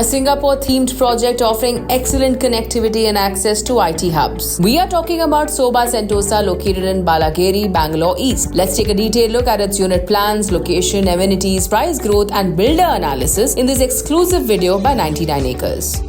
a Singapore-themed project offering excellent connectivity and access to IT hubs. We are talking about Sobha Sentosa, located in Balagiri, Bangalore East. Let's take a detailed look at its unit plans, location, amenities, price growth and builder analysis in this exclusive video by 99acres.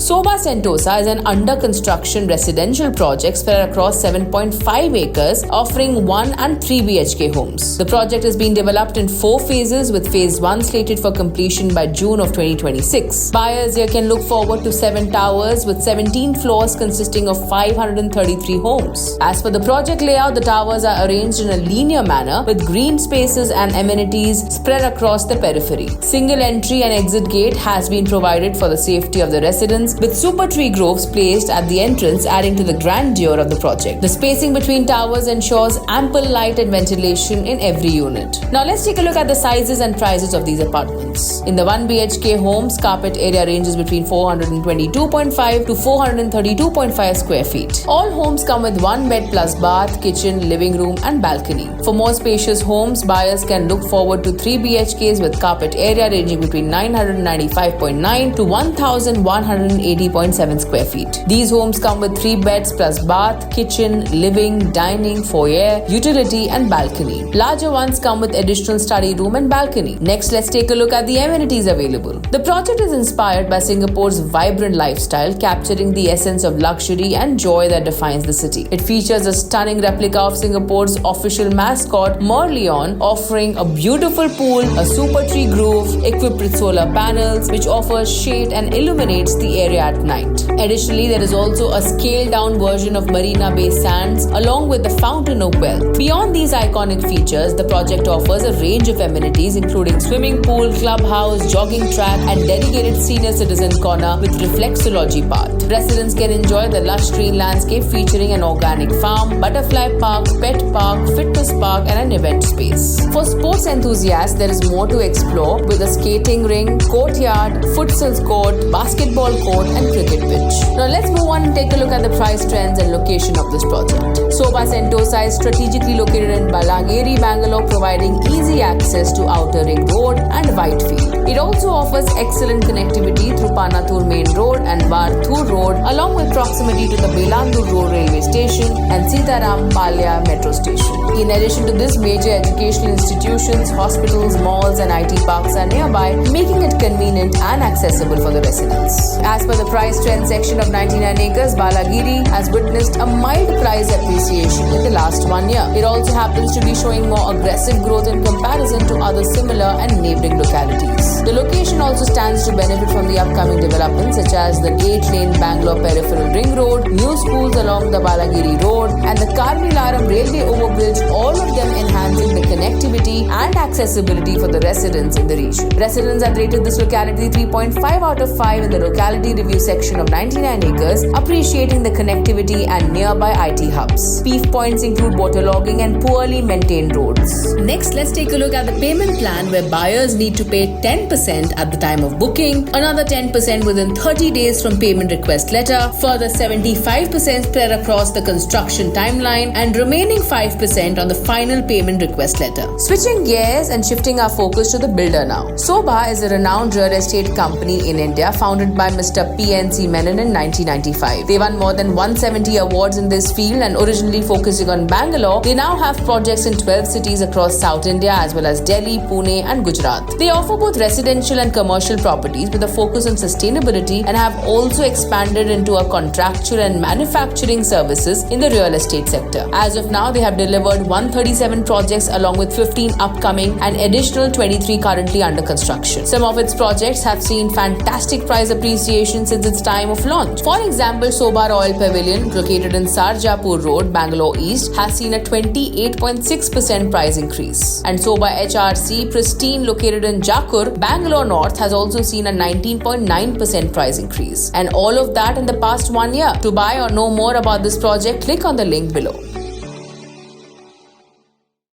Sobha Sentosa is an under-construction residential project spread across 7.5 acres, offering 1 and 3 BHK homes. The project is being developed in 4 phases, with phase 1 slated for completion by June of 2026. Buyers here can look forward to 7 towers with 17 floors consisting of 533 homes. As for the project layout, the towers are arranged in a linear manner with green spaces and amenities spread across the periphery. Single entry and exit gate has been provided for the safety of the residents, with super tree groves placed at the entrance, adding to the grandeur of the project. The spacing between towers ensures ample light and ventilation in every unit. Now let's take a look at the sizes and prices of these apartments. In the 1 BHK homes, carpet area ranges between 422.5 to 432.5 square feet. All homes come with 1 bed plus bath, kitchen, living room and balcony. For more spacious homes, buyers can look forward to 3 BHKs with carpet area ranging between 995.9 to 1,180.7 square feet. These homes come with 3 beds plus bath, kitchen, living, dining, foyer, utility and balcony. Larger ones come with additional study room and balcony. Next, let's take a look at the amenities available. The project is inspired by Singapore's vibrant lifestyle, capturing the essence of luxury and joy that defines the city. It features a stunning replica of Singapore's official mascot, Merlion, offering a beautiful pool, a super tree grove equipped with solar panels, which offers shade and illuminates the area at night. Additionally, there is also a scaled-down version of Marina Bay Sands along with the Fountain of Wealth. Beyond these iconic features, the project offers a range of amenities including swimming pool, clubhouse, jogging track and dedicated senior citizen corner with reflexology path. Residents can enjoy the lush green landscape featuring an organic farm, butterfly park, pet park, fitness park and an event space. For sports enthusiasts, there is more to explore with a skating ring, courtyard, futsal court, basketball court and cricket pitch. Now let's move on and take a look at the price trends and location of this project. Sobha Sentosa is strategically located in Balagiri, Bangalore, providing easy access to Outer Ring Road and Whitefield. It also offers excellent connectivity through Panathur Main Road and Varthur Road, along with proximity to the Belandur Road railway station and Sitaram Palya metro station. In addition to this, major educational institutions, hospitals, malls and IT parks are nearby, making it convenient and accessible for the residents. As per the price trend section of 99acres, Balagiri has witnessed a mild price appreciation in the last 1 year. It also happens to be showing more aggressive growth in comparison to other similar and neighbouring localities. The location also stands to benefit from the upcoming developments such as the 8-lane Bangalore Peripheral Ring Road, new schools along the Balagiri Road and the Karmilaram Railway Overbridge, all of them enhancing the connectivity and accessibility for the residents in the region. Residents have rated this locality 3.5 out of 5 in the locality review section of 99acres, appreciating the connectivity and nearby IT hubs. Peak points include waterlogging and poorly maintained roads. Next, let's take a look at the payment plan, where buyers need to pay 10% at the time of booking, another 10% within 30 days from payment request letter, further 75% spread across the construction timeline, and remaining 5% on the final payment request letter. Switching gears and shifting our focus to the builder now. Sobha is a renowned real estate company in India, founded by Mr. PNC Menon in 1995. They won more than 170 awards in this field, and originally focusing on Bangalore, they now have projects in 12 cities across South India as well as Delhi, Pune and Gujarat. They offer both residential and commercial properties with a focus on sustainability, and have also expanded into a contractual and manufacturing services in the real estate sector. As of now, they have delivered 137 projects along with 15 upcoming and additional 23 currently under construction. Some of its projects have seen fantastic price appreciation since its time of launch. For example, Sobha Royal Pavilion, located in Sarjapur Road, Bangalore East, has seen a 28.6% price increase. And Sobha HRC Pristine, located in Jakur, Bangalore North, has also seen a 19.9% price increase. And all of that in the past 1 year. To buy or know more about this project, click on the link below.